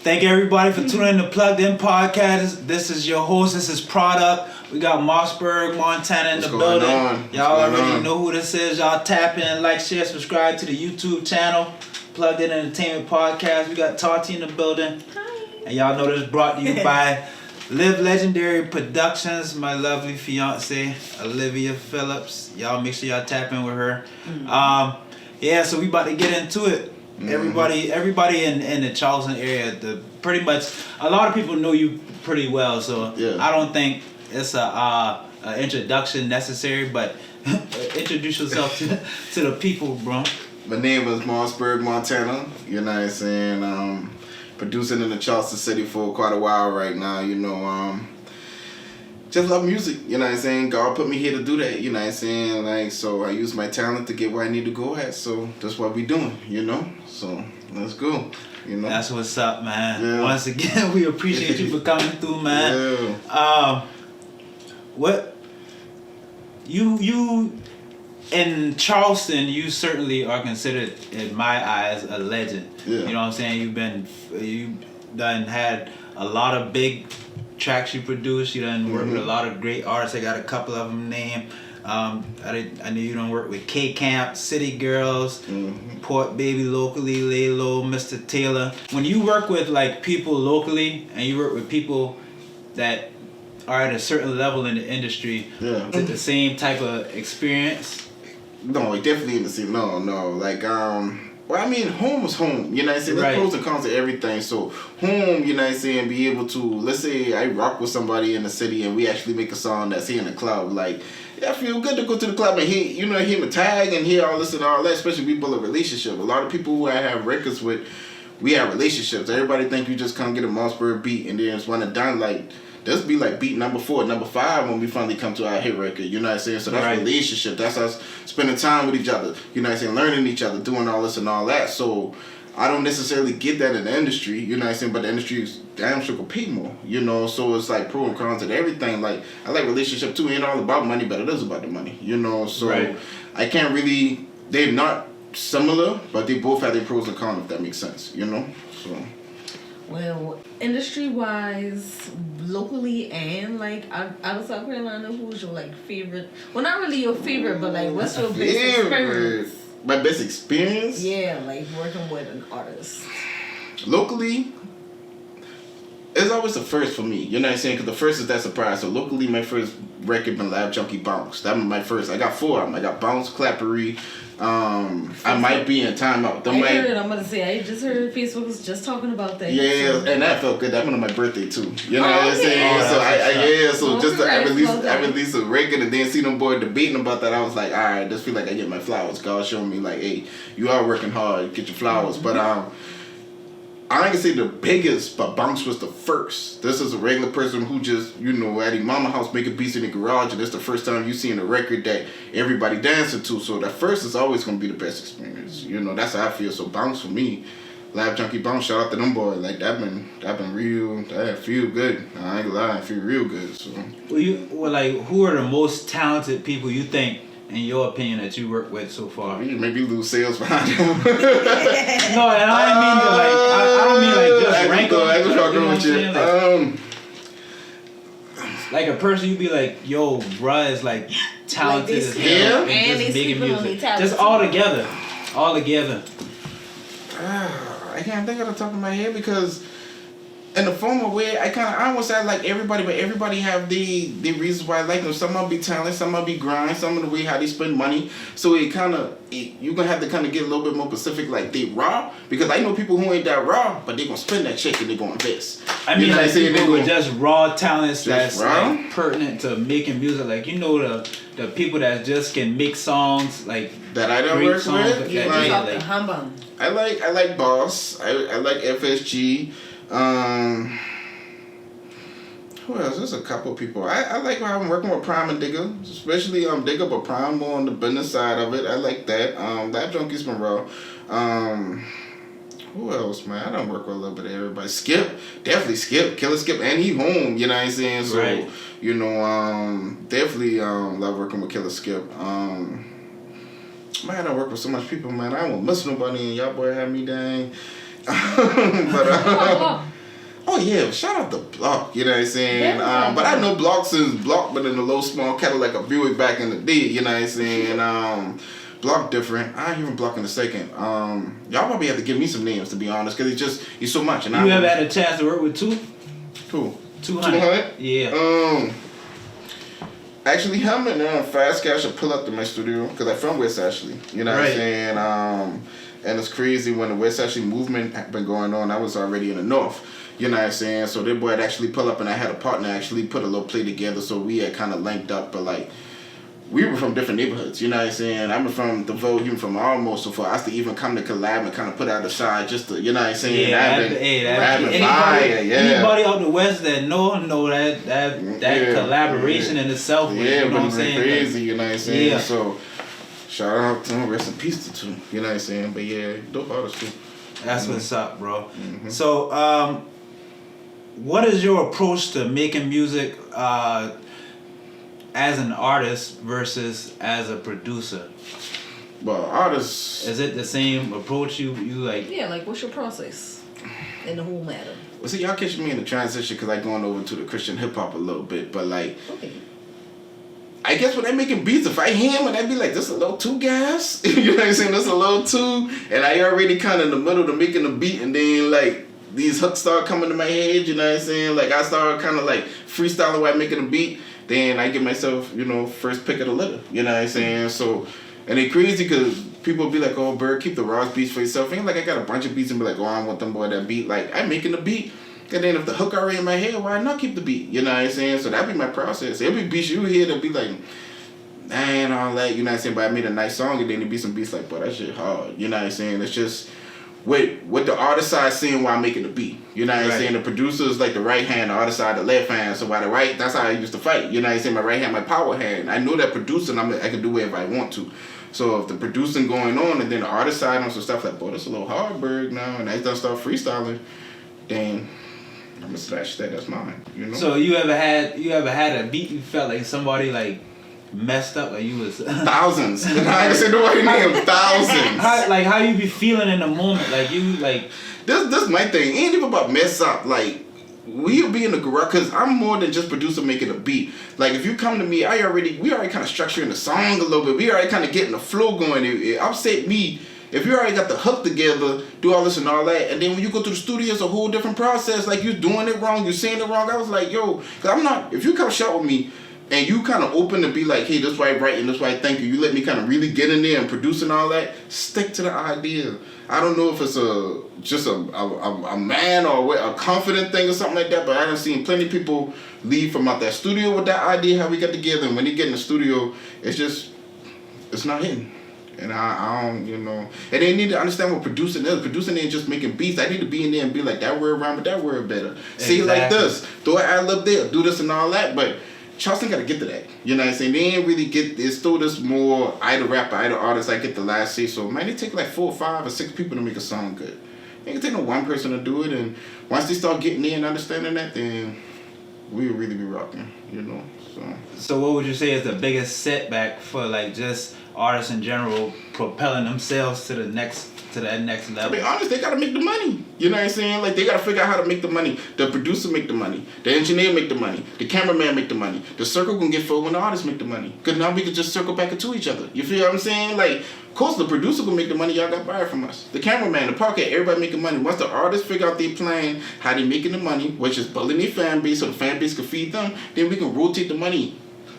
Thank everybody for tuning in to Plugged In Podcast. This is your host. This is Product. We got MOSSBERG MONTANA in the building. Y'all already know who this is. Y'all tap in, like, share, subscribe to the YouTube channel. Plugged In Entertainment Podcast. We got Tati in the building. Hi. And y'all know this is brought to you by Live Legendary Productions, my lovely fiance, Olivia Phillips. Y'all make sure y'all tap in with her. So we about to get into it. Everybody in the Charleston area, pretty much a lot of people know you pretty well, so I don't think it's a introduction necessary, but introduce yourself to the people, bro. My name is MOSSBERG Montana. You know what I'm saying? Producing in the Charleston city for quite a while right now. You know, just love music. You know what I'm saying? God put me here to do that. You know what I'm saying? Like, so I use my talent to get where I need to go at. So that's what we doing. You know. So let's go. You know. That's what's up, man. Yeah. Once again, we appreciate you for coming through, man. Yeah. What you in Charleston, you certainly are considered, in my eyes, a legend. Yeah. You know what I'm saying? You done had a lot of big tracks you produced. You done worked with a lot of great artists. I got a couple of them named. I knew you done work with K Camp, City Girls, Port Baby locally, Lay Low, Mr. Taylor. When you work with like people locally and you work with people that are at a certain level in the industry, is it the same type of experience? No, definitely in the same. No. Like, well, I mean, home is home. You know what I'm saying? There's pros and cons to everything. So, home, you know what I'm saying, be able to, let's say I rock with somebody in the city and we actually make a song that's here in the club. Like, I feel good to go to the club and hear my tag and hear all this and all that, especially we build a relationship. A lot of people who I have records with, we have relationships. Everybody think you just come get a MOSSBERG beat and then just want to done like, this be like beat number 4, number 5 when we finally come to our hit record, you know what I'm saying? So that's relationship. That's us spending time with each other, you know what I'm saying? Learning each other, doing all this and all that. So I don't necessarily get that in the industry, you know what I'm saying? But the industry is damn sure could pay more, you know? So it's like pro and cons and everything. Like, I like relationship too. It ain't all about money, but it is about the money, you know? So I can't really, they're not similar, but they both have their pros and cons, if that makes sense, you know? So. Well, industry-wise, locally and like out of South Carolina, who's your like favorite? Well, not really your favorite, but like what's your best experience? My best experience? Yeah, like working with an artist. Locally, it's always the first for me. You know what I'm saying? Because the first is that surprise. So locally, my first record been Lab Junkie Bounce. That was my first. I got 4 of them. I got Bounce, Clappery. I might be in timeout. I'm gonna say I just heard Facebook was just talking about that. Yeah, and that felt good. That one on my birthday too. You know what I'm saying? I released a record and then see them boys debating about that. I was like, all right, just feel like I get my flowers. God showing me like, hey, you are working hard, get your flowers. But I can say the biggest, but Bounce was the first. This is a regular person who just, you know, at his mama house making beats in the garage, and it's the first time you seeing a record that everybody dancing to. So that first is always gonna be the best experience. You know, that's how I feel. So Bounce for me, Lab Junkie Bounce, shout out to them boys. Like that been real. That feel good. I ain't gonna lie, I feel real good. So. Who are the most talented people you think, in your opinion, that you work with so far? Maybe lose sales behind them. No, and I didn't mean to I don't mean like just rank them. I just talking with you. Like a person you be like, yo, bruh is like talented as hell and just making music. Just all together. I can't think of the top of my head because in the former way, I don't want to say I like everybody, but everybody have the reasons why I like them. Some might be talent, some might be grind, some of the way how they spend money. So you're gonna have to kind of get a little bit more specific, like they raw, because I know people who ain't that raw, but they gonna spend that check and they gonna invest. I mean, like people with just raw talents that's like pertinent to making music. Like, you know, the people that just can make songs like that I don't work with. I like Boss. I like FSG. Who else? There's a couple of people. I like how I'm working with Prime and Digger, especially Digger, but Prime more on the business side of it. I like that. That Junkie's been raw. Who else, man? I don't work with a little bit of everybody. Skip, definitely Skip, Killer Skip, and he home. You know what I'm saying? So you know, definitely love working with Killer Skip. Man, I work with so much people, man. I won't miss nobody, and y'all boy have me dang. But Oh yeah, shout out to Block, you know what I'm saying? But I know Block since Block been in a low small Cadillac, a Buick back in the day, you know what I'm saying? Block different. I ain't even Block in a second. Y'all probably have to give me some names to be honest, cause it's so much. And you ever had a chance to work with Who? 200? Yeah. Actually, him and Fast Cash will pull up to my studio because I'm from West Ashley. You know what I'm saying? And it's crazy when the West Ashley movement had been going on. I was already in the North. You know what I'm saying? So their boy had actually pull up, and I had a partner actually put a little play together. So we had kind of linked up, but like we were from different neighborhoods. You know what I'm saying? I'm from DeVoe, you from Almost. So for us to even come to collab and kind of put out a side, just to, you know what I'm saying? Anybody out the West that know that collaboration in itself. Yeah, you know what I'm but saying? crazy. You know what I'm saying? Yeah. So shout out to him, rest in peace to two. You know what I'm saying? But yeah, dope artists too. That's what's up, bro. So, what is your approach to making music as an artist versus as a producer? Well, artists... Is it the same approach you like? Yeah, like what's your process in the whole matter? Well, see, y'all catching me in the transition because I'm going over to the Christian hip-hop a little bit, but like... Okay. I guess when I'm making beats, if I hear him and I'd be like, this a little too gas, you know what I'm saying? This a little too, and I already kind of in the middle of making the beat, and then like these hooks start coming to my head, you know what I'm saying? Like I start kind of like freestyling while I'm making a beat, then I give myself, you know, first pick of the litter, you know what I'm saying? So, and it's crazy because people be like, oh, Berg, keep the raw beats for yourself. Ain't like I got a bunch of beats and be like, oh, I don't want them boy that beat. Like I'm making the beat. And then if the hook already in my head, why not keep the beat? You know what I'm saying? So that'd be my process. Every beat you hear, they'll be like, and all that, you know what I'm saying? But I made a nice song and then it'd be some beats like, boy, that shit hard. You know what I'm saying? It's just what the artist side seeing while making the beat. You know what I'm saying? The producer is like the right hand, the artist side the left hand. So by the right, that's how I used to fight. You know what I'm saying? My right hand, my power hand. I know that producing, I can do whatever I want to. So if the producing going on and then the artist side on some stuff like, boy, that's a little hard, Berg now, and I done start freestyling, then I'm gonna slash that. That's mine. You know. So you ever had a beat you felt like somebody like messed up, like you was thousands. I ain't say nobody name thousands. How you be feeling in the moment? Like you like this my thing. It ain't even about mess up. Like we'll be in the garage because I'm more than just producer making a beat. Like if you come to me, we already kind of structuring the song a little bit. We already kind of getting the flow going. It upset me. If you already got the hook together, do all this and all that, and then when you go to the studio, it's a whole different process. Like, you're doing it wrong, you're saying it wrong. I was like, yo, because I'm not, if you come shot with me, and you kind of open to be like, hey, this why I write and this why I thank you. You let me kind of really get in there and produce and all that. Stick to the idea. I don't know if it's just a man or a confident thing or something like that, but I done seen plenty of people leave from out that studio with that idea how we got together. And when they get in the studio, it's not hitting. And I don't, you know. And they need to understand what producing is. Producing ain't just making beats. I need to be in there and be like, that word rhyme, but that word better. Exactly. Say it like this. Throw an ad-lib there. Do this and all that. But Charleston got to get to that. You know what I'm saying? They ain't really get, it's still this more either rapper, either artist. I get the last say. So, man, they take like 4 or 5 or 6 people to make a song good. They can take no one person to do it. And once they start getting in and understanding that, then we'll really be rocking, you know. So what would you say is the biggest setback for like just artists in general propelling themselves to that next level? To be honest, they gotta make the money. You know what I'm saying? Like they gotta figure out how to make the money. The producer make the money. The engineer make the money. The cameraman make the money. The circle gonna get filled when the artists make the money. Cause now we can just circle back into each other. You feel what I'm saying? Like, of course the producer gonna make the money y'all got buy from us. The cameraman, the podcast, everybody making money. Once the artists figure out their plan, how they making the money, which is building their fan base so the fan base can feed them, then we can rotate the money.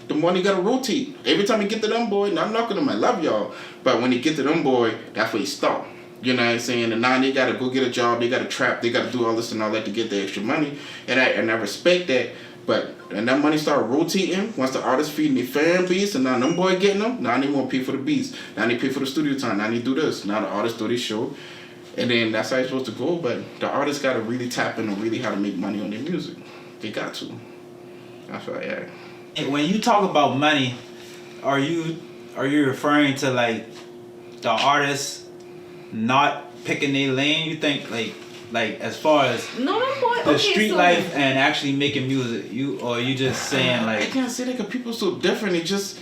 The money gotta rotate. Every time you get to them boy, and I'm knocking them, I love y'all. But when you get to them boy, that's where you stop. You know what I'm saying? And now they gotta go get a job, they gotta trap, they gotta do all this and all that to get the extra money. And I respect that. But and that money start rotating once the artists feeding their fan base, and now them boy getting them, now they won't pay for the beats. Now they pay for the studio time, now they do this. Now the artists do this show. And then that's how it's supposed to go. But the artists gotta really tap in and really how to make money on their music. They got to. That's why, yeah. When you talk about money, are you referring to like the artists not picking their lane? You think like as far as the street life and actually making music, you just saying like I can't say that because people so different. It's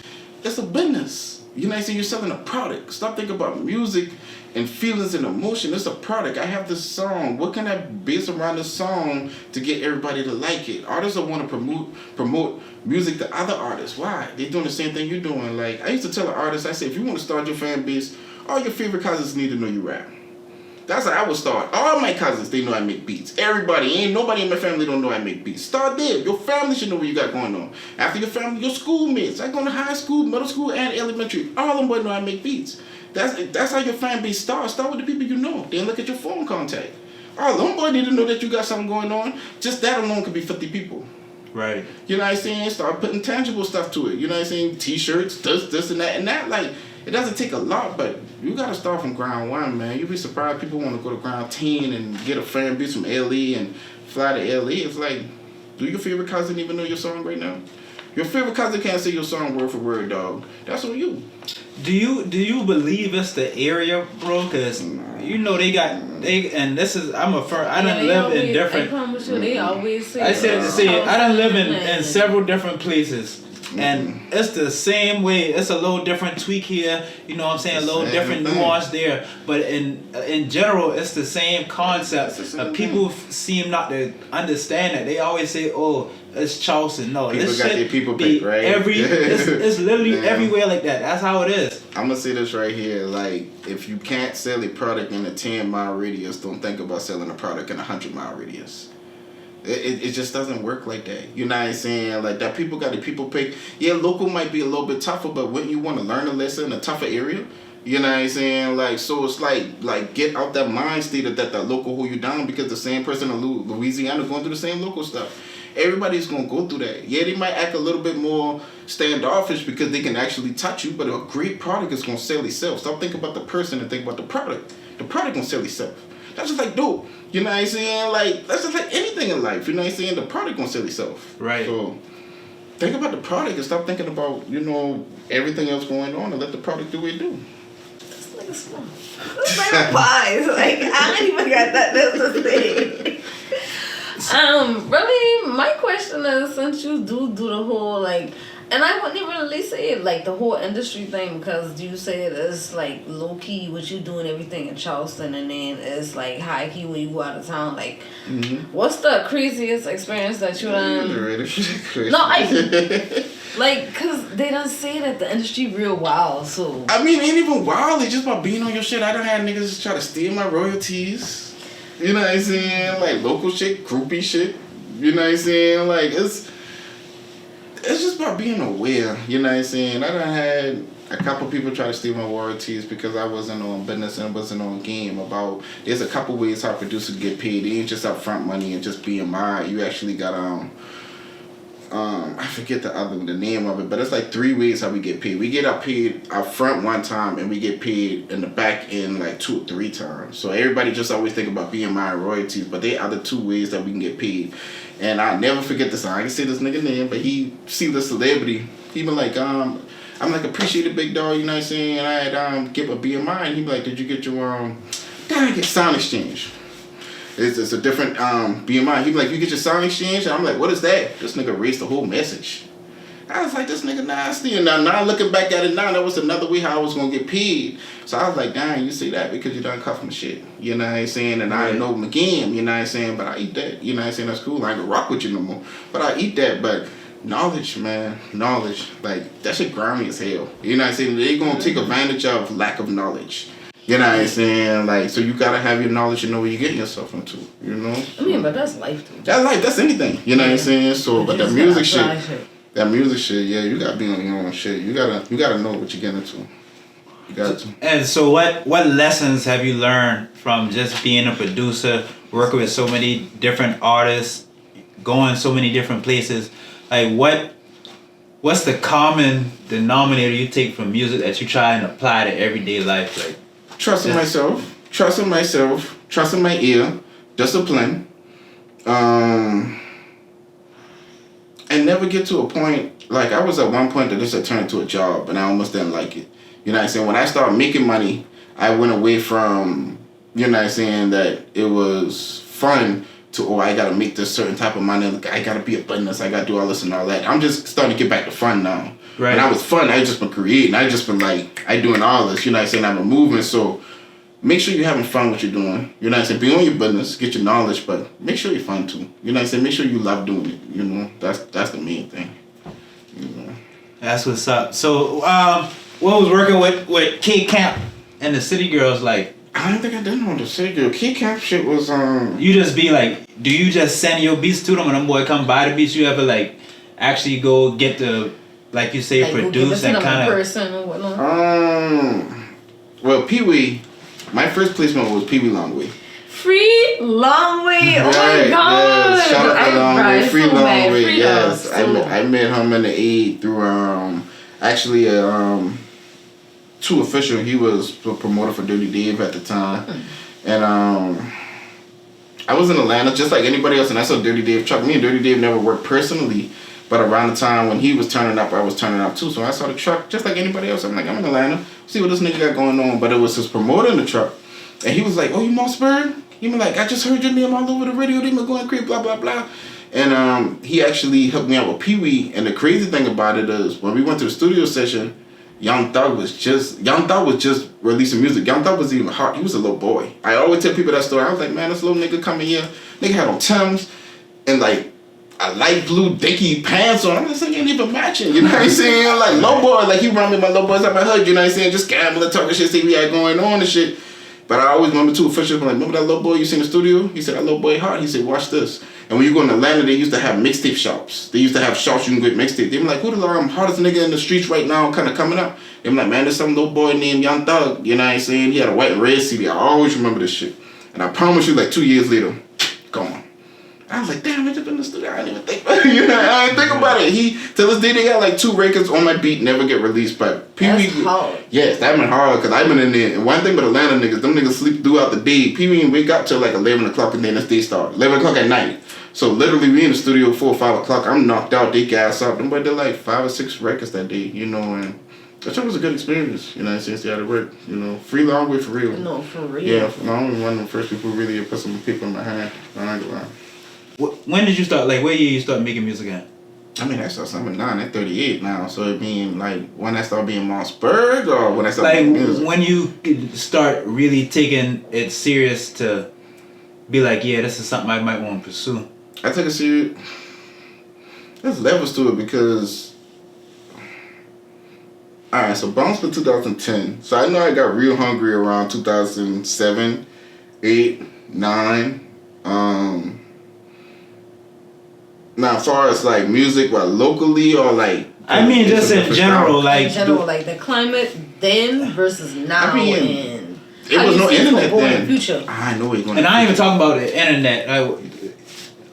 a business. You know what I'm saying? You're selling a product. Stop thinking about music and feelings and emotion. It's a product. I have this song. What can I base around this song to get everybody to like it? Artists don't want to promote music to other artists. Why? They're doing the same thing you're doing. Like, I used to tell an artist, I said, if you want to start your fan base, all your favorite cousins need to know you rap. That's how I would start. All my cousins, they know I make beats. Everybody, ain't nobody in my family don't know I make beats. Start there. Your family should know what you got going on. After your family, your schoolmates. I go to high school, middle school, and elementary. All of them boys know I make beats. That's how your fan base starts. Start with the people you know. Then look at your phone contact. All them boys need to know that you got something going on. Just that alone could be 50 people. Right. You know what I'm saying? Start putting tangible stuff to it. You know what I'm saying? T-shirts, this and that and that. Like, it doesn't take a lot, but you gotta start from ground one, man. You'd be surprised people want to go to ground 10 and get a fan base from LA and fly to LA. It's like, do your favorite cousin even know your song right now? Your favorite cousin can't say your song word for word, dog. That's on you. Do you believe it's the area, bro? Cause you know and this is I done live in different. I promise you, they always say. I said to say I done live in several different places. And it's the same way. It's a little different tweak here, you know what I'm saying? A little different nuance there. But in general, it's the same concept. People seem not to understand it. They always say, "Oh, it's Charleston." No, people this got shit their people pick, right? It's literally everywhere like that. That's how it is. I'm gonna say this right here. Like, if you can't sell a product in a 10-mile radius, don't think about selling a product in a 100-mile radius. It just doesn't work like that. You know what I'm saying? Like, that people got the people pick. Yeah, local might be a little bit tougher, but wouldn't you want to learn a lesson in a tougher area? You know what I'm saying? Like, so it's like get out that mind state of that local hold you down, because the same person in Louisiana going through the same local stuff. Everybody's going to go through that. Yeah, they might act a little bit more standoffish because they can actually touch you, but a great product is going to sell itself. Stop thinking about the person and think about the product. The product going to sell itself. That's just like dope. You know what I'm saying? Like, that's just like anything in life. You know what I'm saying? The product gonna sell itself. Right. So think about the product and stop thinking about, you know, everything else going on, and let the product do what it do. It's like a small. It's like a pies. Like, I ain't even got that to say. Really, my question is, since you do the whole, like, and I wouldn't even really say it like the whole industry thing, because you say it's like low key what you doing everything in Charleston, and then it's like high key when you go out of town. Like, what's the craziest experience that you done? No, like, cause they done say that the industry real wild. So I mean, it ain't even wild. It's just about being on your shit. I done had niggas just try to steal my royalties. You know what I'm saying? Like local shit, groupie shit. You know what I'm saying? Like it's just about being aware, you know what I'm saying? I done had a couple people try to steal my royalties because I wasn't on business and wasn't on game about, there's a couple ways how producers get paid. It ain't just upfront money and just BMI. You actually got, I forget the name of it, but it's like 3 ways how we get paid. We get paid up front one time, and we get paid in the back end like 2 or 3 times. So everybody just always think about BMI and royalties, but there are the 2 ways that we can get paid. And I'll never forget this. I can say this nigga name, but he see the celebrity. He been like, I'm like, appreciate it, big dog, you know what I'm saying? And I had give a BMI, and he be like, did you get your get sound exchange? It's a different BMI. He be like, you get your sound exchange? And I'm like, what is that? This nigga erased the whole message. I was like, this nigga nasty. And now looking back at it now, that was another way how I was gonna get paid. So I was like, dang, you see that because you done cuff my shit. You know what I'm saying? And I know him again, you know what I'm saying? But I eat that. You know what I'm saying? That's cool. I ain't gonna rock with you no more. But I eat that. But knowledge, man. Knowledge. Like, that shit grimy as hell. You know what I'm saying? They gonna take advantage of lack of knowledge. You know what I'm saying? Like, so you gotta have your knowledge and know what you're getting yourself into, you know? I mean, but that's life too. That's life, that's anything. You know what I'm saying? So, but the music shit. That music shit, yeah, you gotta be on your own shit. You gotta know what you're getting into. You got to. And so what lessons have you learned from just being a producer, working with so many different artists, going so many different places? Like what's the common denominator you take from music that you try and apply to everyday life? Like trusting myself, trusting my ear, discipline, and never get to a point, like I was at one point that this had turned into a job and I almost didn't like it. You know what I'm saying? When I started making money, I went away from, you know what I'm saying, that it was fun to, I gotta make this certain type of money, I gotta be a business, I gotta do all this and all that. I'm just starting to get back to fun now. Right. When I was fun, I just been creating, I just been like, I doing all this, you know what I'm saying, I'm a movement, so make sure you're having fun with what you're doing. You know what I'm saying? Be on your business, get your knowledge, but make sure you're fun too. You know what I'm saying? Make sure you love doing it. You know, that's the main thing. You know. That's what's up. So, what was working with K Camp and the City Girls like? I don't think I did know the City Girl. K Camp shit was You just be like, do you just send your beats to them and them boy come by the beats? You ever like actually go get the, like you say, like produce and kind of person or whatnot? Well, Pee Wee, my first placement was Pee Wee Longway. Free Longway, oh right, my god! Yes. Shout out to Longway, Free Longway, yes. So I met him in the A through actually Too Official. He was a promoter for Dirty Dave at the time, and I was in Atlanta just like anybody else, and I saw Dirty Dave truck. Me and Dirty Dave never worked personally, but around the time when he was turning up, I was turning up too. So I saw the truck just like anybody else. I'm like, I'm in Atlanta, see what this nigga got going on. But it was his promoter in the truck, and he was like, oh, you MOSSBERG? He was like, I just heard your name all over the radio. They been going crazy, blah blah blah. And he actually helped me out with Pee Wee. And the crazy thing about it is, when we went to the studio session, Young Thug was just releasing music. Young Thug was even hot. He was a little boy. I always tell people that story. I was like, man, this little nigga coming here. Nigga had on Timbs and like a light blue dinky pants on. I'm just saying, ain't even matching. You know what I'm saying? Like low boy, like he run me my low boys at my hood. You know what I'm saying? Just gambling, talking shit, see we had going on and shit. But I always remember Too Official. Like, remember that little boy you seen in the studio? He said, that little boy hot. He said, watch this. And when you go in Atlanta, they used to have mixtape shops. They used to have shops you can get mixtape. They be like, who the hottest nigga in the streets right now kind of coming up? They be like, man, there's some little boy named Young Thug. You know what I'm saying? He had a white and red CD. I always remember this shit. And I promise you, like 2 years later, gone. I was like, damn, I just been in the studio. I didn't even think about it. You know, I didn't think about it. He, till this day, they got like 2 records on my beat, never get released. But Pee Wee, that's hard. yes, that been hard because I've been in there. And one thing with Atlanta niggas, them niggas sleep throughout the day. Pee Wee and wake up till like 11 o'clock and then this day start. 11 o'clock at night. So literally, we in the studio 4 or 5 o'clock. I'm knocked out. They gas up. Them boy did like 5 or 6 records that day. You know, and that was a good experience. You know, since they had to work. You know, free long way for real. No, for real. Yeah, I'm one of the first people who really put some paper in my hand. I ain't gonna lie. When did you start? Like, what year you start making music at? I mean, I started. I'm 9. I'm 38 now. So it being like when I started being MOSSBERG or when I started like making music. when you start really taking it serious to be like, yeah, this is something I might want to pursue. I took it serious. There's levels to it because. Alright, so Bounce for 2010. So I know I got real hungry around 2007, 8, 9. Now, as far as like music, what locally or like. I mean, just in general, like. In general, like the climate then versus now. I mean, and it was no internet then. In the future. I know it's going. And I ain't even talking about the internet. Yeah,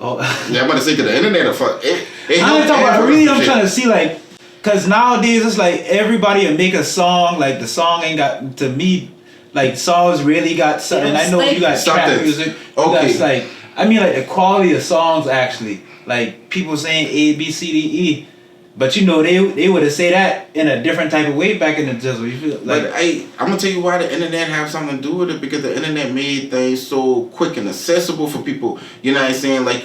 I'm about to say, because the internet are fuck. I ain't talking about. Really, I'm trying to see like, cause nowadays it's like everybody will make a song. Like the song ain't got, to me, like songs really got something. I know you got trap music. Okay. That's like, I mean like the quality of songs actually. Like people saying A, B, C, D, E, but you know they would have said that in a different type of way back in the jizzle. You feel like? But I'm gonna tell you why the internet have something to do with it, because the internet made things so quick and accessible for people. You know what I'm saying? Like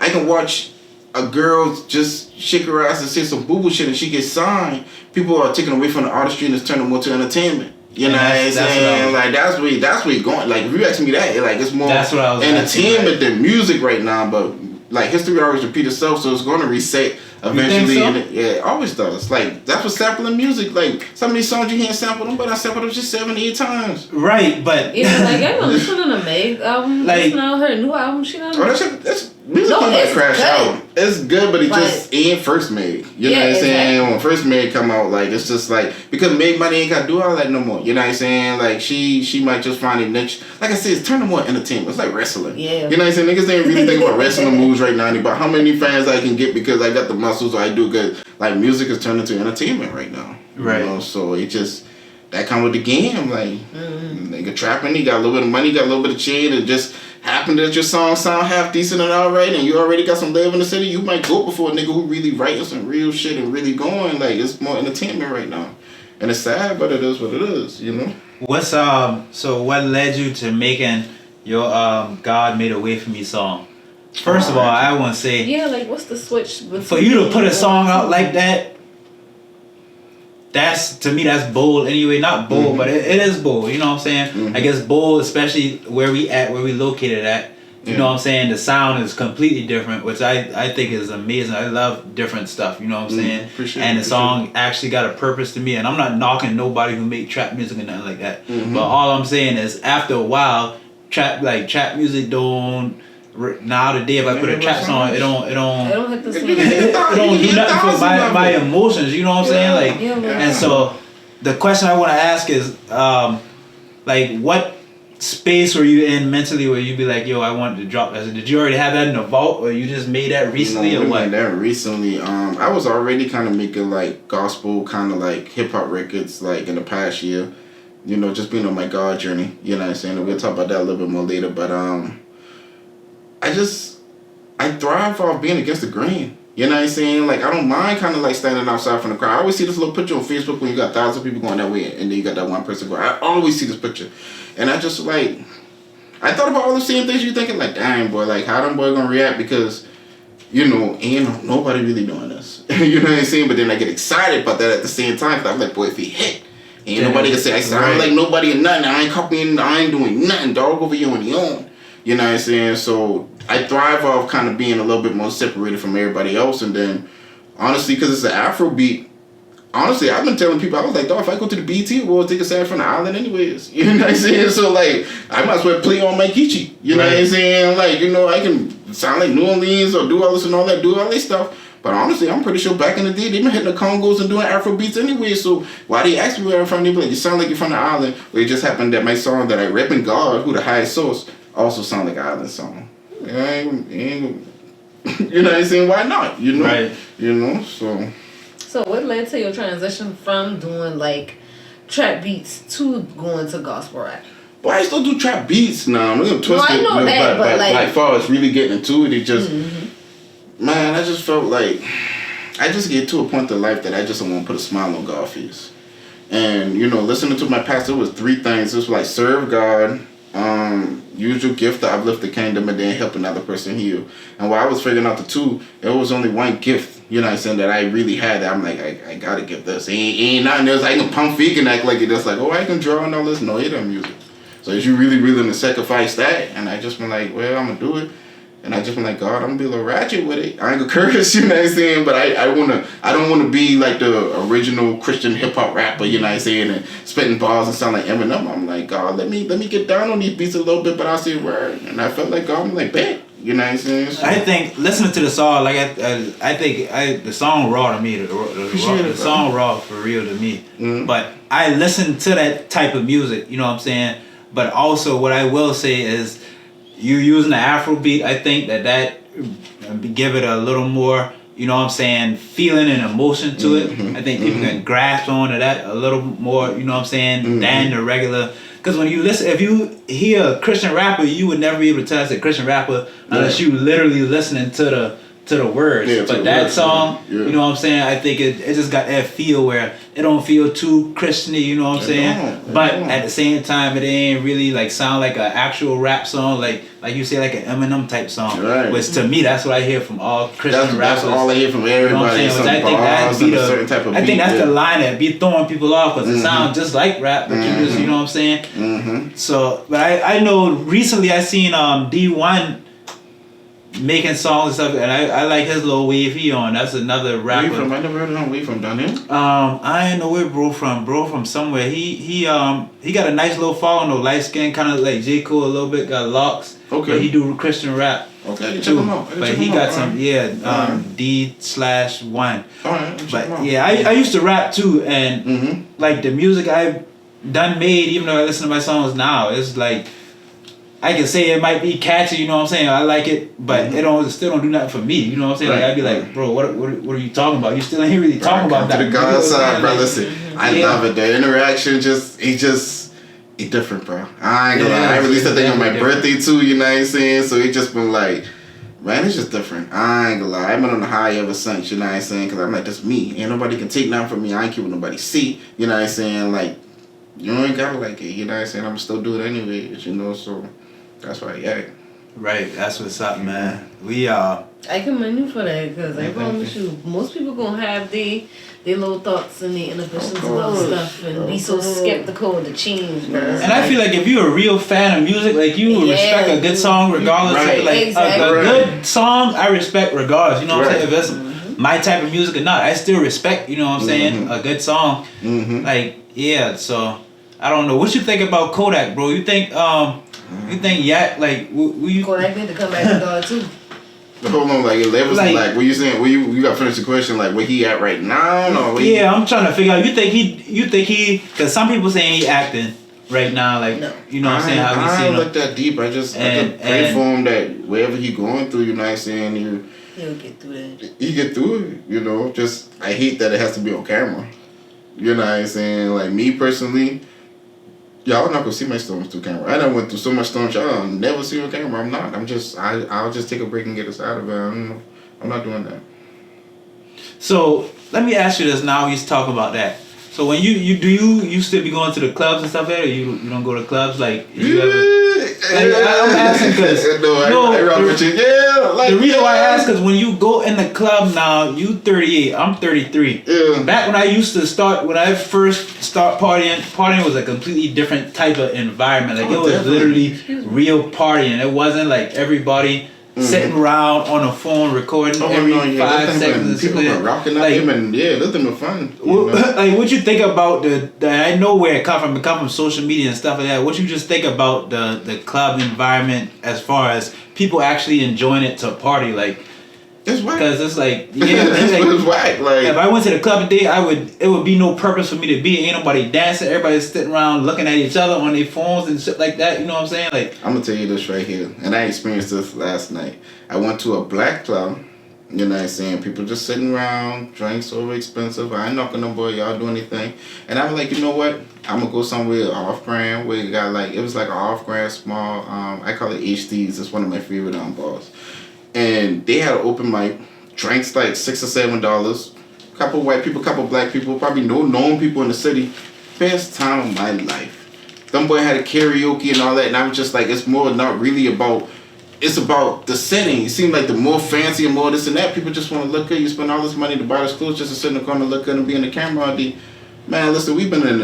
I can watch a girl just shake her ass and say some boo boo shit and she gets signed. People are taken away from the artistry and it's turning more to entertainment. You know what I'm saying? Like that's where you're going. Like if you ask me that, like it's more entertainment than music right now, but. Like history always repeats itself, so it's going to reset eventually. So? And yeah, it always does. Like that's what sampling music. Like some of these songs you can't sample them, but I sampled them just 7, 8 times. Right, but yeah, like I know listening to Meg album. Like just now her new album. She done. Oh, that's music. No, it's crash out. It's good, but it just ain't first Meg. You know what I'm saying? Exactly. When first Meg come out, like it's just like because Meg money ain't gotta do all that no more. You know what I'm saying? Like she might just find a niche. Like I said, it's turning more entertainment. It's like wrestling. Yeah. You know what I'm saying? Niggas ain't really think about wrestling moves right now. About how many fans I can get because I got the muscles or I do good. Like music is turning into entertainment right now. Right. You know? So it just that come with the game. Like nigga trapping, he got a little bit of money, got a little bit of chain, and just happened that your song sound half decent and alright, and you already got some love in the city. You might go before a nigga who really writing some real shit and really going. Like it's more entertainment right now, and it's sad, but it is what it is. You know. What's so what led you to making your God Made a Way for Me song? First of all, I want to say yeah, like what's the switch for you to put a song out like that that's, to me, that's bold anyway. Not bold, but it is bold. You know what I'm saying? I guess bold, especially where we located at. You know what I'm saying? The sound is completely different, which I think is amazing. I love different stuff, you know what I'm saying? And the song actually got a purpose to me. And I'm not knocking nobody who make trap music and nothing like that. But all I'm saying is, after a while, trap music don't. Now today, if I put a trap song, it don't hit the same. it don't do nothing for my emotions. You know what I'm saying? Like, and so the question I want to ask is, like, what space were you in mentally where you'd be like, yo, I wanted to drop that? Did you already have that in the vault, or you just made that recently, or what? Made that recently. I was already kind of making like gospel, kind of like hip hop records, like in the past year. You know, just being on my God journey. You know what I'm saying? And we'll talk about that a little bit more later. But I thrive off being against the grain. You know what I'm saying? Like, I don't mind kind of like standing outside from the crowd. I always see this little picture on Facebook when you got thousands of people going that way, and then you got that one person going. I always see this picture. And I just like, I thought about all the same things you're thinking, like, dang, boy, like, how them boy gonna react? Because, you know, ain't nobody really doing this. You know what I'm saying? But then I get excited about that at the same time. Cause I'm like, boy, if he hit, ain't nobody can say I sound like nobody or nothing. I ain't copying, I ain't doing nothing, dog, over you on your own. You know what I'm saying? So I thrive off kind of being a little bit more separated from everybody else. And then, honestly, because it's an Afro beat, honestly, I've been telling people, I was like, dog, if I go to the BT, we'll take a side from the island anyways. You know what I'm saying? So, like, I might as well play on my Kichi. You know what I'm saying? Like, you know, I can sound like New Orleans or do all this and all that, do all this stuff. But honestly, I'm pretty sure back in the day, they been hitting the Congos and doing Afro beats anyway. So why they ask me where I'm from, they be like, you sound like you're from the island. Well, it just happened that my song that I rap in God, who the highest source, also sound like an island song. You know what I'm saying? Why not? You know? Right. You know, so... So what led to your transition from doing like trap beats to going to gospel rap? Well, I still do trap beats now. I'm gonna twist it. I know that, but like, as far as really getting into it, it just, man, I just felt like I just get to a point in life that I just don't want to put a smile on God's face. And you know, listening to my pastor, it was 3 things. It was like serve God, use your gift to uplift the kingdom, and then help another person heal. And while I was figuring out the 2, it was only one gift. You know what I'm saying, that I really had. That I'm like, I gotta give this. Ain't nothing else. I can pump fake and act like it. Just like, oh, I can draw and all this. No, it don't music. So is you really willing to sacrifice that? And I just been like, well, I'm gonna do it. And I just been like, God, I'm gonna be a little ratchet with it. I ain't gonna curse, you know what I'm saying? But I don't wanna be like the original Christian hip hop rapper, you know what I'm saying, and spitting bars and sound like Eminem. I'm like, God, let me get down on these beats a little bit, but I'll say a word. And I felt like God, I'm like, bet. You know what I'm saying? So, I think listening to the song, like I think the song raw to me. The song raw for real to me. But I listen to that type of music. You know what I'm saying? But also, what I will say is, you using the Afro beat. I think that give it a little more. You know what I'm saying? Feeling and emotion to it. I think people can grasp onto that a little more. You know what I'm saying? Than the regular. Because when you listen, if you hear a Christian rapper, you would never be able to tell it's a Christian rapper unless you literally listening to the words. Yeah, but that song, you know what I'm saying? I think it just got that feel where it don't feel too Christian-y, you know what I'm saying? But at the same time, it ain't really like sound like an actual rap song, like you say, like an Eminem type song. Right. Which to me, that's what I hear from all Christian rappers. That's all I hear from everybody. You know what I'm saying? I think that'd be certain type of beat, I think that's the line that be throwing people off, because it sounds just like rap, but you just, you know what I'm saying? So, but I know recently I seen D1 making songs and stuff, and I like his little wave he on. That's another rapper. Where you from? I never heard of him. Where you from? Down here? I ain't know where bro from somewhere. He got a nice little following though, light skin, kind of like J. Cole a little bit, got locks. Okay. But he do Christian rap. Okay, check him out. But he got some, D/1. Alright, but yeah, I used to rap too, and like the music I've done made, even though I listen to my songs now, it's like, I can say it might be catchy, you know what I'm saying? I like it, but it still don't do nothing for me, you know what I'm saying? Like, I'd be like, bro, what are you talking about? You still ain't really talking about that. To the God side, bro. Listen, I love it. The interaction it's different, bro. I ain't gonna lie. I released that thing on my birthday too, you know what I'm saying? So it just been like, man, it's just different. I ain't gonna lie. I've been on the high ever since, you know what I'm saying? Because I'm like, that's me. Ain't nobody can take nothing from me. I ain't keeping nobody see, you know what I'm saying? Like, you ain't gotta like it, you know what I'm saying? I'm still do it anyways, you know, so that's why, yeah. Right, that's what's up, man. We I commend you for that, because I promise you, most people gonna have their little thoughts and their inhibitions about stuff and be so skeptical of the change, man. and I feel like if you're a real fan of music, like you would respect a good song regardless. Right. Like Exactly. a good song, I respect regardless. You know what I'm Right. saying? If it's my type of music or not, I still respect. You know what I'm saying? A good song. Like so I don't know what you think about Kodak, bro. You think Yak like you Kodak need to come back to God too. Hold on, like levels, like what you saying? Where you got to finish the question? Like where he at right now? No, I'm trying to figure out. You think he? Because some people saying he acting right now, like No. you know what I'm saying? How we I seen don't him. look that deep. I just pray for him that wherever he going through, you know what I'm saying? He'll get through that. He get through it, you know. Just I hate that it has to be on camera. You know what I'm saying? Like me personally, y'all not gonna see my storms through camera. I done went through so much storms y'all never see on camera. I'm not. I'll just take a break and get us out of it. I'm not doing that. So let me ask you this. Now he's talking about that. So when you still be going to the clubs and stuff, or you don't go to clubs like you ever? Like, I'm asking because I rock with you. Yeah, like the reason why I ask is when you go in the club now, you 38, I'm 33. Yeah. Back when I first start partying was a completely different type of environment. Like it was definitely. literally real partying. It wasn't like everybody sitting around on a phone recording every 5 seconds. People were rocking up him and those things were fun. Like what you think about the I know where it come from. It come from social media and stuff like that. What you just think about the club environment as far as people actually enjoying it to party, like it's whack. because it's like It's whack. Like if I went to the club today, it would be no purpose for me to be. Ain't nobody dancing. Everybody's sitting around looking at each other on their phones and shit like that. You know what I'm saying? Like I'm gonna tell you this right here, and I experienced this last night. I went to a black club. You know what I'm saying? People just sitting around, drinks over expensive. I ain't knocking no boy, y'all do anything. And I'm like, you know what? I'm gonna go somewhere off-brand where you got it was like an off-brand small, I call it HDs. It's one of my favorite bars. And they had an open mic, drinks like $6 or $7. Couple white people, couple black people, probably no known people in the city. Best time of my life. Them boy had a karaoke and all that, and I was just like, it's more not really about. It's about the setting. It seems like the more fancy and more this and that, people just want to look good. You spend all this money to buy this clothes just to sit in the corner, look good, and be in the camera all day. Man, listen, we've been in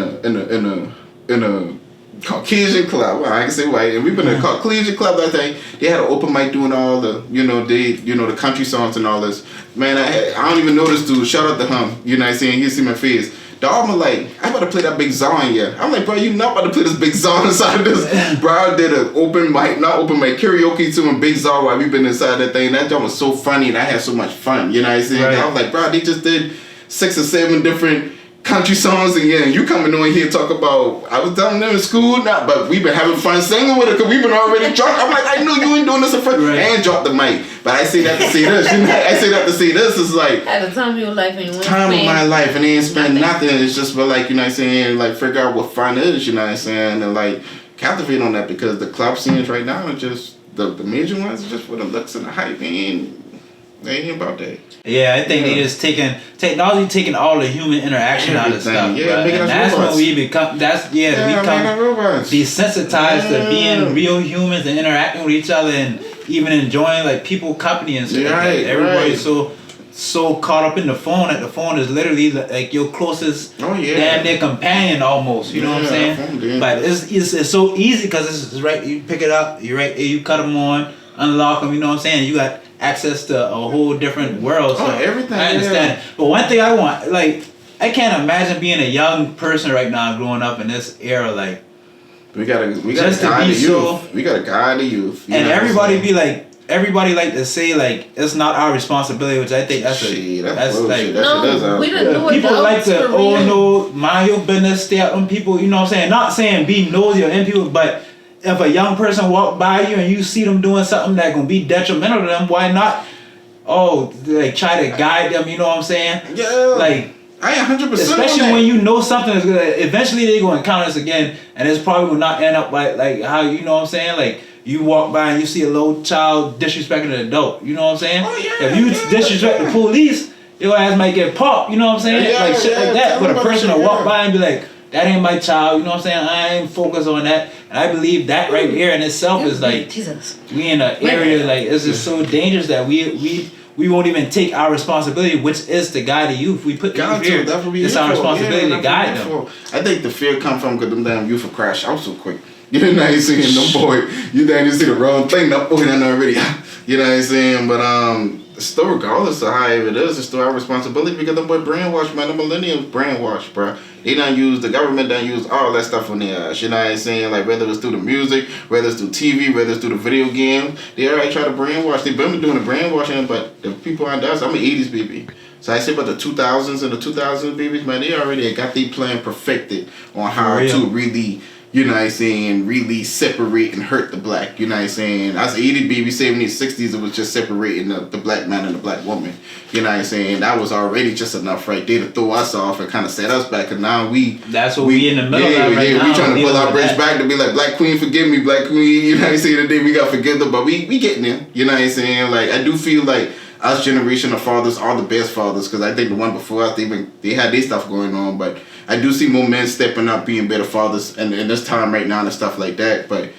a Caucasian club. Well, I can say white, and we've been in a Caucasian club. I think they had an open mic doing all the the country songs and all this. Man, I don't even know this dude. Shout out to him. You know what I'm saying? He see my face. The album like, I'm about to play that big song, yeah. I'm like, bro, you not about to play this big song inside of this. Bro, I did an karaoke to him, big song while we been inside that thing. That joint was so funny and I had so much fun, you know what I'm saying? Right. I was like, bro, they just did 6 or 7 different country songs and you coming on here talk about, I was telling them in school, but we've been having fun singing with it because we've been already drunk. I'm like, I know you ain't doing this in front. Right. And drop the mic. But I say that to say this. I say that to say this. It's like at the time of your life and you time of my life and they ain't spend nothing. It's just for like, you know what I'm saying, like figure out what fun is, you know what I'm saying, and like captivate on that because the club scenes right now are just the major ones are just for the looks and the hype and they ain't about that. Yeah, I think they just technology taking all the human interaction out of stuff. Yeah, and that's when we become desensitized to being real humans and interacting with each other and even enjoying like people company and stuff. Right, everybody's so caught up in the phone that the phone is literally like your closest damn near companion almost. You know what I'm saying? But it's so easy because it's right. You pick it up, you cut them on, unlock them. You know what I'm saying? You got access to a whole different world. So everything. I understand. Yeah. But one thing I want, like, I can't imagine being a young person right now growing up in this era, like. We gotta guide the youth. We gotta guide the youth. And everybody like to say like it's not our responsibility, which I think that's like no, we didn't know people like to mind your business, stay out on people. You know what I'm saying? Not saying be nosy or in people, but if a young person walk by you and you see them doing something that gonna be detrimental to them, why not? Try to guide them. You know what I'm saying? Yeah. Like. I 100%. Especially when you know something is good. Eventually they gonna encounter this again, and it's probably will not end up like how you know what I'm saying. Like you walk by and you see a little child disrespecting an adult. You know what I'm saying? Oh, yeah, if you disrespect the police, your ass might get popped. You know what I'm saying? Like shit like that. But a person will walk by and be like, "That ain't my child." You know what I'm saying? I ain't focused on that. And I believe that right here in itself is like, Jesus. we in an area like it's just so dangerous that we won't even take our responsibility, which is to guide the youth. We put the youth here. It's our responsibility to guide them. I think the fear come from because them damn youth will crash out so quick. You know what I'm saying? Them boy, you know, you see the wrong thing, that boy done already. You know what I'm saying? But still, regardless of how it is, it's still our responsibility because them boy brainwashed, man. The millennials brainwashed, bro. They done use, the government done use all that stuff on their ass. You know what I'm saying? Like whether it's through the music, whether it's through TV, whether it's through the video game, they already try to brainwash. They've been doing the brainwashing, but the people on us, I'm an 80s baby. So I say about the 2000s and the 2000s babies, man, they already got their plan perfected on how to really, you know what I'm saying, really separate and hurt the black. You know what I'm saying? I was 80 baby, 70s, 60s, it was just separating the black man and the black woman. You know what I'm saying? That was already just enough right there to throw us off and kind of set us back. And now that's what we in the middle of right now. We trying to pull our bridge back to be like, black queen, forgive me, black queen. You know what I'm saying? Today we got to forgive them, but we getting there. You know what I'm saying? Like, I do feel like us generation of fathers are the best fathers because I think the one before us, they had their stuff going on, but I do see more men stepping up, being better fathers, and in this time right now and stuff like that. But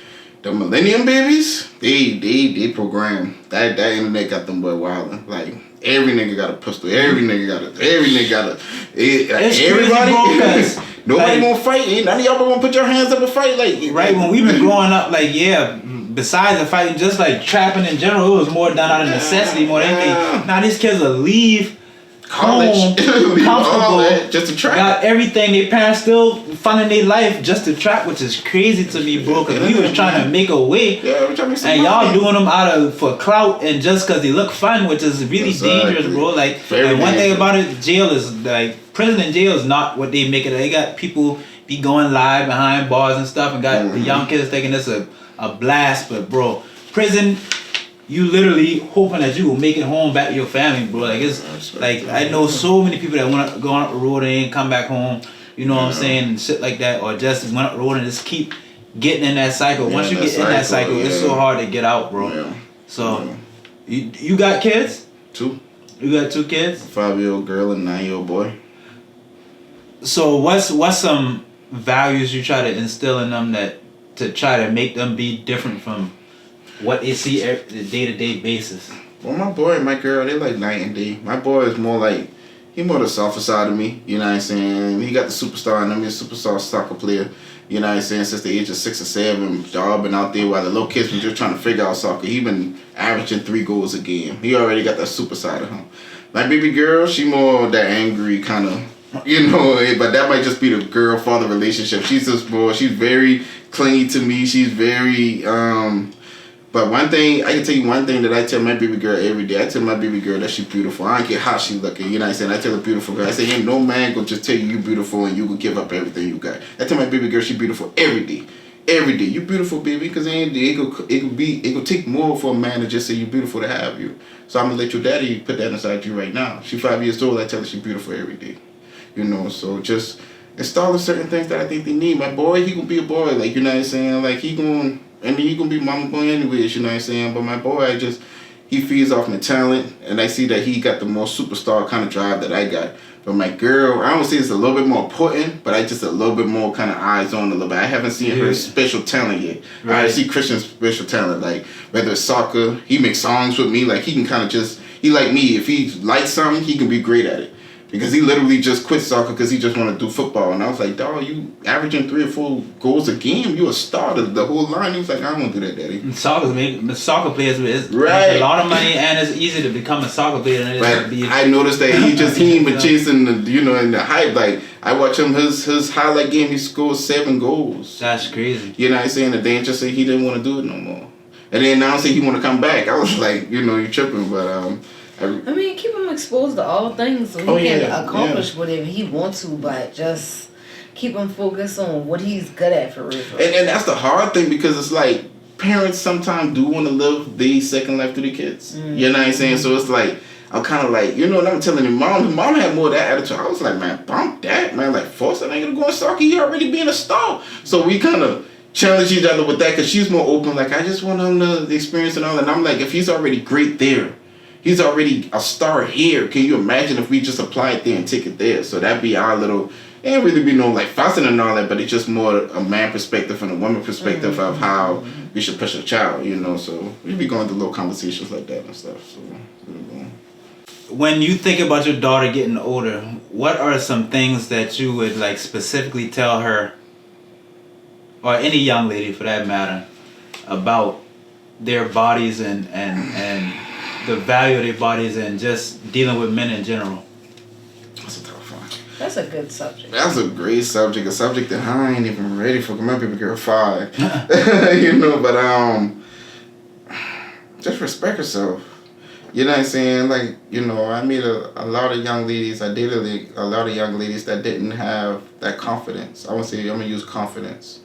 the millennium babies, they program that internet got them boy wilding. Like every nigga got a pistol, every nigga got a. Everybody, nobody gonna fight. Ain't none of y'all gonna put your hands up and fight. Like right when we been growing up, like besides the fighting, just like trapping in general, it was more done out of necessity more than anything. Now these kids will leave college, comfortable, just to trap. Got everything. Their parents still funding their life just to trap, which is crazy to me, bro. Cause we was trying to make a way, and y'all doing them for clout and just cause they look fun, which is really dangerous, bro. Like, and one thing about it, jail is like prison and jail is not what they make it. They got people be going live behind bars and stuff, and got the young kids thinking this a blast, but bro, prison. You literally hoping that you will make it home back to your family, bro. Like it's like I know so many people that want to go on up the road and ain't come back home. You know what I'm saying? And shit like that, or just went up the road and just keep getting in that cycle. Once you get in that cycle, it's so hard to get out, bro. Yeah. So you got kids? 2. You got 2 kids? A 5-year-old girl and a 9-year-old boy. So what's some values you try to instill in them that to try to make them be different from what they see the day-to-day basis? Well, my boy and my girl, they like night and day. My boy is more like, he more the softer side of me, you know what I'm saying? He got the superstar in him, he's a superstar soccer player, you know what I'm saying, since the age of 6 or 7, jobbing out there while the little kids been just trying to figure out soccer. He been averaging 3 goals a game. He already got that super side of him. My baby girl, she more that angry kind of, you know, but that might just be the girl-father relationship. She's just more, she's very clingy to me, she's very, but one thing, I can tell you one thing that I tell my baby girl every day. I tell my baby girl that she's beautiful. I don't care how she looking, you know what I'm saying? I tell her beautiful girl. I say, ain't no man gonna just tell you beautiful and you gonna give up everything you got. I tell my baby girl she beautiful every day. Every day. You beautiful, baby, because it could take more for a man to just say you beautiful to have you. So I'm gonna let your daddy put that inside you right now. She's 5 years old, I tell her she's beautiful every day. You know, so just installing certain things that I think they need. My boy, he gonna be a boy, like, you know what I'm saying? Like, he gonna be mama boy anyways, you know what I'm saying? But my boy, he feeds off my talent, and I see that he got the more superstar kind of drive that I got. But my girl, I don't say it's a little bit more important, but I just a little bit more kind of eyes on a little bit. I haven't seen her special talent yet. Right. I see Christian's special talent, like whether it's soccer, he makes songs with me, like he can kind of just, he like me, if he likes something, he can be great at it. Because he literally just quit soccer because he just want to do football. And I was like, dawg, you averaging 3 or 4 goals a game. You a starter the whole line. He was like, I don't want to do that, daddy. Soccer players make a lot of money, and it's easy to become a soccer player than it is to be. I noticed that he ain't been chasing the, you know, in the hype. Like, I watch him, his highlight game, he scored 7 goals. That's crazy. You know what I'm saying? And then just say he didn't want to do it no more. And then now say he want to come back. I was like, you know, you tripping, but I mean, keep him exposed to all things so he can accomplish whatever he wants to, but just keep him focused on what he's good at for real. And that's the hard thing, because it's like parents sometimes do want to live their second life through their kids. Mm-hmm. You know what I'm saying? So it's like, I'm kind of like, you know what I'm telling him, mom had more of that attitude. I was like, man, bump that, man. Like, force that nigga to go in soccer. He already being a star. So we kind of challenge each other with that, because she's more open. Like, I just want him to experience and all. And I'm like, if he's already great there, he's already a star here. Can you imagine if we just apply it there and take it there? So that'd be our little it ain't really be no like fussing and all that, but it's just more a man perspective and a woman perspective of how we should push a child, you know. So we be going through little conversations like that and stuff. So when you think about your daughter getting older, what are some things that you would like specifically tell her, or any young lady for that matter, about their bodies and the value of their bodies and just dealing with men in general? That's a tough one. That's a good subject. That's a great subject, a subject that I ain't even ready for. My baby girl 5, you know. But just respect yourself. You know what I'm saying? Like, you know, I meet a lot of young ladies. I dated a lot of young ladies that didn't have that confidence. I want to say, I'm gonna use confidence.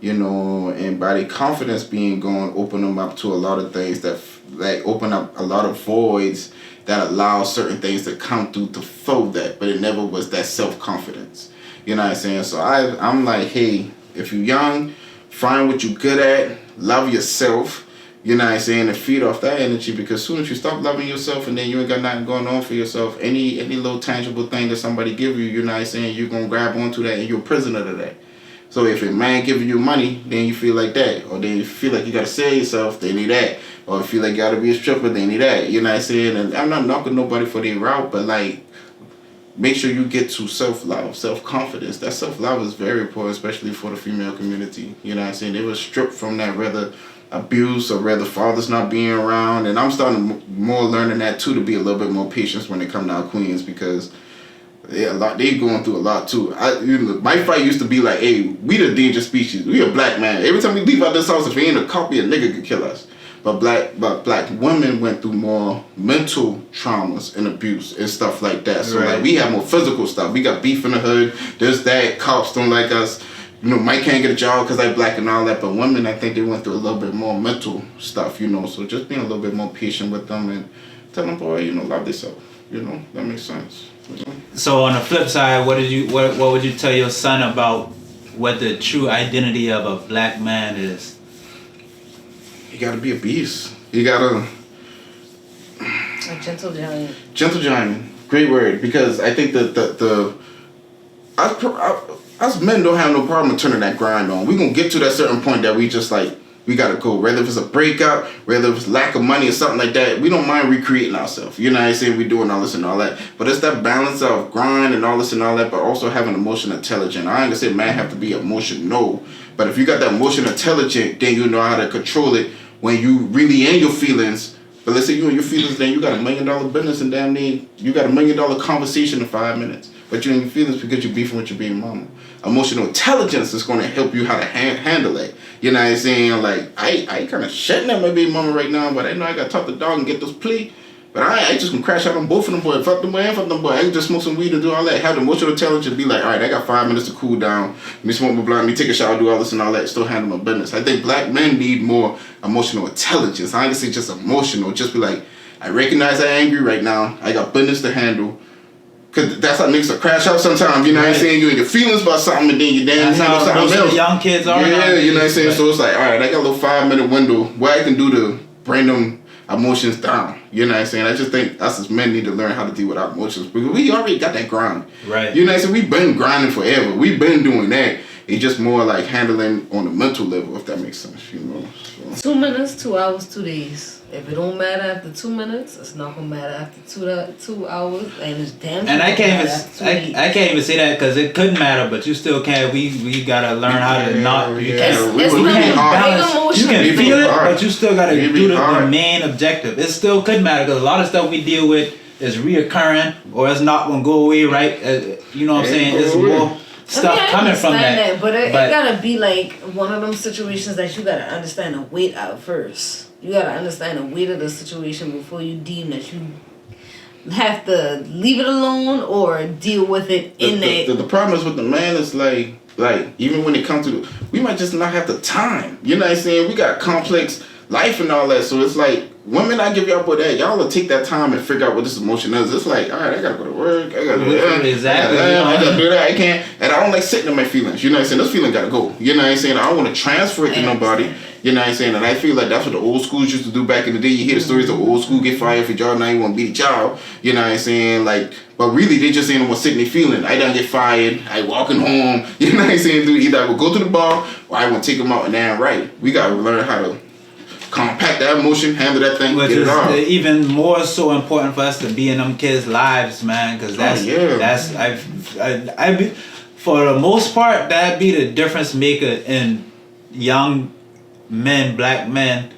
You know, and by the confidence being gone, open them up to a lot of things that like open up a lot of voids that allow certain things to come through to fill that, but it never was that self-confidence. You know what I'm saying? So I'm like, hey, if you're young, find what you're good at, love yourself, you know what I'm saying, and feed off that energy, because as soon as you stop loving yourself and then you ain't got nothing going on for yourself, any little tangible thing that somebody give you, you know what I'm saying, you're going to grab onto that and you're a prisoner to that. So if a man giving you money, then you feel like that. Or then you feel like you got to sell yourself, they need that. Or if you feel like you got to be a stripper, they need that. You know what I'm saying? And I'm not knocking nobody for their route, but like, make sure you get to self-love, self-confidence. That self-love is very important, especially for the female community. You know what I'm saying? They were stripped from that, rather abuse or rather fathers not being around. And I'm starting more learning that too, to be a little bit more patient when it comes to our queens, because they going through a lot too. My fight used to be like, hey, we the dangerous species. We a black man. Every time we leave out this house, if we ain't a copy, a nigga could kill us. But black women went through more mental traumas and abuse and stuff like that. So like we have more physical stuff. We got beef in the hood. There's that. Cops don't like us. You know, Mike can't get a job because I black and all that. But women, I think they went through a little bit more mental stuff. You know, so just being a little bit more patient with them and tell them, boy, you know, love yourself. You know, that makes sense. So on the flip side, what would you tell your son about what the true identity of a black man is? You gotta be a beast. You gotta a gentle giant. Gentle giant, great word, because I think that us men don't have no problem turning that grind on. We gonna get to that certain point that we just like, we gotta go. Whether if it's a breakup, whether if it's lack of money or something like that, we don't mind recreating ourselves. You know what I'm saying? We doing all this and all that. But it's that balance of grind and all this and all that, but also having emotional intelligence. I ain't gonna say man have to be emotional, but if you got that emotional intelligence, then you know how to control it when you really in your feelings. But let's say you in your feelings, then you got $1 million business and damn near you got $1 million conversation in 5 minutes. But you're in your feelings because you're beefing with your baby mama. Emotional intelligence is going to help you how to handle it. You know what I'm saying? Like, I kind of shitting at my baby mama right now, but I know I got to talk to the dog and get this plea. But I just can crash out on both of them, boy. Fuck them boy and fuck them boy. I can just smoke some weed and do all that. Have the emotional intelligence, be like, all right, I got 5 minutes to cool down. Let me smoke my blunt, let me take a shower, do all this and all that, still handle my business. I think black men need more emotional intelligence. I ain't gonna say just emotional. Just be like, I recognize I'm angry right now. I got business to handle. Cause that's how niggas will crash out sometimes, you know what I'm saying? You in your feelings about something and then you damn handle something else. Most of the young kids are. Yeah, you know what I'm saying? So it's like, all right, I got a little 5-minute window. What I can do to bring them emotions down. You know what I'm saying? I just think us as men need to learn how to deal with our emotions, because we already got that grind. Right. You know what I'm saying? We've been grinding forever. We've been doing that. It's just more like handling on a mental level, if that makes sense, you know? So. 2 minutes, 2 hours, 2 days. If it don't matter after 2 minutes, it's not gonna matter after 2 hours, and it's damn. And I can't even say that because it couldn't matter, but you still can't. We gotta learn how to not. You can't. It's You can't balance. You can feel it, hard. but you still gotta do the main objective. It still could matter because a lot of stuff we deal with is reoccurring or it's not gonna go away. Right? You know what I'm saying? It's more stuff coming from that. But it gotta be like one of them situations that you gotta understand the weight out first. You gotta understand the weight of the situation before you deem that you have to leave it alone or deal with it The problem is with the man is like even when it comes to we might just not have the time. You know what I'm saying? We got complex life and all that, so it's like women, I give y'all boy that y'all will take that time and figure out what this emotion is. It's like, all right, I gotta go to work, I gotta do that, exactly. I gotta do that, I can't, and I don't like sitting in my feelings. You know what I'm saying? This feeling gotta go. You know what I'm saying? I don't want to transfer it to nobody. You know what I'm saying? And I feel like that's what the old schools used to do back in the day. You hear the stories of old school get fired for job, now you want to beat a child. You know what I'm saying? Like, but really they just ain't what sitting there feeling. I done get fired. I walking home. You know what I'm saying? Either I will go to the bar or I want to take them out and then right. We got to learn how to compact that emotion, handle that thing, which get it off. Even more so important for us to be in them kids' lives, man, because that's I for the most part that be the difference maker in young men, black men.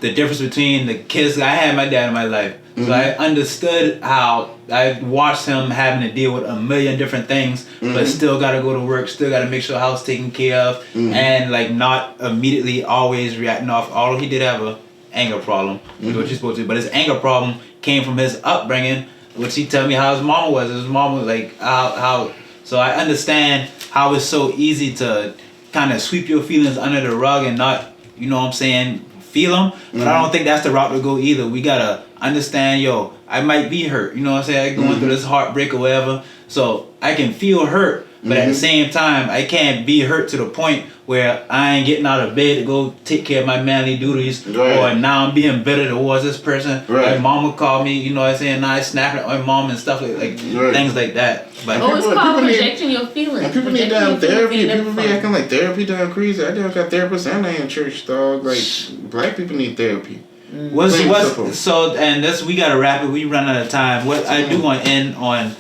The difference between the kids. I had my dad in my life, so I understood how I watched him having to deal with a million different things, but still got to go to work, still got to make sure the house taken care of, and like not immediately always reacting off. Although he did have a anger problem, which you're supposed to, but his anger problem came from his upbringing, which he tell me how his mama was. His mama was like how. So I understand how it's so easy to kind of sweep your feelings under the rug and not, you know what I'm saying, feel them. But I don't think that's the route to go either. We gotta understand, yo, I might be hurt. You know what I'm saying? I'm going through this heartbreak or whatever. So I can feel hurt, but at the same time, I can't be hurt to the point where I ain't getting out of bed to go take care of my manly duties, or now I'm being bitter towards this person. My mama called me, you know what I'm saying? Now I snapping at my mom and stuff like things like that. But it's called projecting your feelings. And people need damn therapy. People be acting like therapy damn crazy. I don't got therapists and I ain't in church, dog. Like, black people need therapy. So and this we gotta wrap it. We run out of time. What I do want to end on.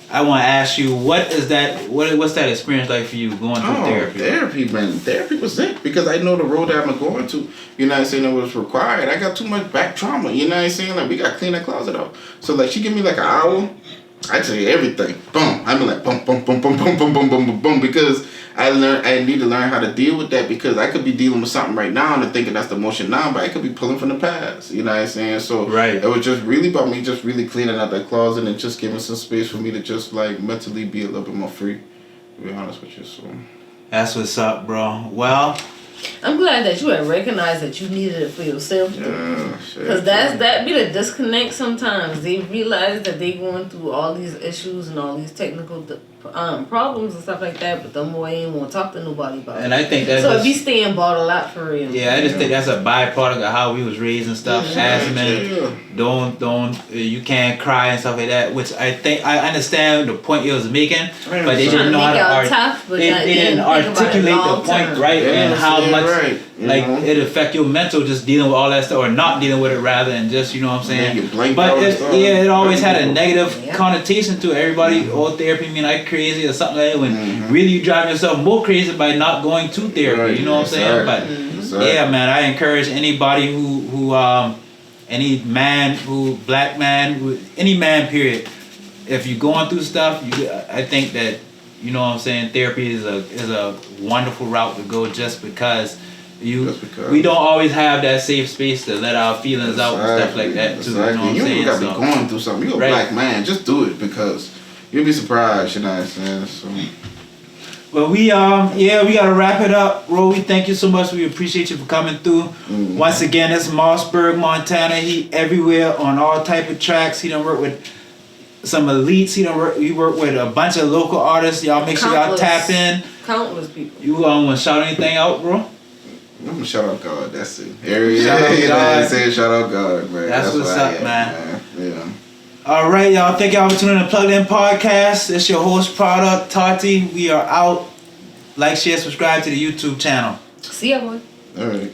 I want to ask you, what is that? What's that experience like for you going through therapy? Therapy, man. Therapy was it because I know the road that I'm going to. You know what I'm saying? It was required. I got too much back trauma. You know what I'm saying? Like we got to clean that closet out. So like she give me like an hour. I tell you everything. Boom. I mean like boom, boom, boom, boom, boom, boom, boom, boom, boom, boom. Because I need to learn how to deal with that because I could be dealing with something right now and thinking that's the emotion now, but I could be pulling from the past. You know what I'm saying? So it was just really about me just really cleaning out that closet and just giving some space for me to just like mentally be a little bit more free. To be honest with you, so that's what's up, bro. Well, I'm glad that you had recognized that you needed it for yourself. Because that be the disconnect sometimes. They realize that they going through all these issues and all these technical problems and stuff like that, but the more they ain't want to talk to nobody about it. And I think that's so if you staying bottled out for real. Yeah, I just think that's a byproduct of how we was raised and stuff. As men, you can't cry and stuff like that. Which I think I understand the point you was making, but they didn't know how to they didn't articulate the point right and how much it affect your mental just dealing with all that stuff or not dealing with it rather and just you know what I'm saying. But it always had a negative connotation to it. Everybody therapy mean like crazy or something like that when really you drive yourself more crazy by not going to therapy. You know what I'm saying? But yeah, man, I encourage anybody who any man black man any man period. If you're going through stuff, I think that you know what I'm saying. Therapy is a wonderful route to go just because. We don't always have that safe space to let our feelings out and stuff like that too. You know what I'm saying? You gotta be going through something. You're a black man. Just do it because you'll be surprised. You know what I'm saying? So. Well, we gotta wrap it up, bro. We thank you so much. We appreciate you for coming through. Once again, it's MOSSBERG Montana. He everywhere on all type of tracks. He done work with some elites. He work with a bunch of local artists. Y'all make sure y'all tap in. Countless people. You want to shout anything out, bro? I'm gonna shout out God. That's it. Shout out God, man. That's what's up, man. Yeah. All right, y'all. Thank y'all for tuning in to Plugged In Podcast. It's your host, product, Tati. We are out. Like, share, subscribe to the YouTube channel. See ya, boy. All right.